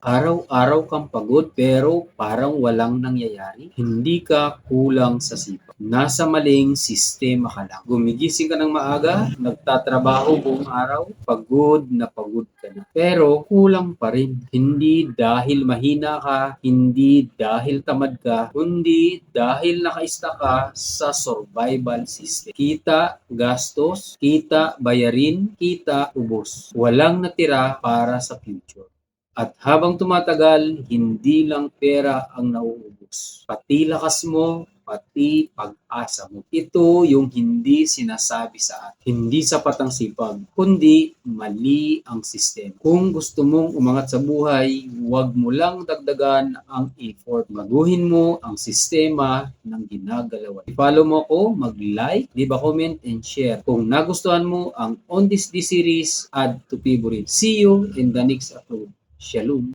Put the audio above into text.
Araw-araw kang pagod pero parang walang nangyayari. Hindi ka kulang sa sipag. Nasa maling sistema ka lang. Gumigising ka ng maaga, nagtatrabaho buong araw, pagod na pagod ka na. Pero kulang pa rin. Hindi dahil mahina ka, hindi dahil tamad ka, kundi dahil nakaista ka sa survival system. Kita, gastos, kita, bayarin, kita, ubos. Walang natira para sa future. At habang tumatagal, hindi lang pera ang nauubos. Pati lakas mo, pati pag-asa mo. Ito yung hindi sinasabi sa atin. Hindi sapat ang sipag, kundi mali ang sistema. Kung gusto mong umangat sa buhay, huwag mo lang dagdagan ang effort. Baguhin mo ang sistema ng ginagalawan. I-follow mo ako, mag-like, leave a comment, and share. Kung nagustuhan mo ang On This series, add to favorite. See you in the next upload. Shalom.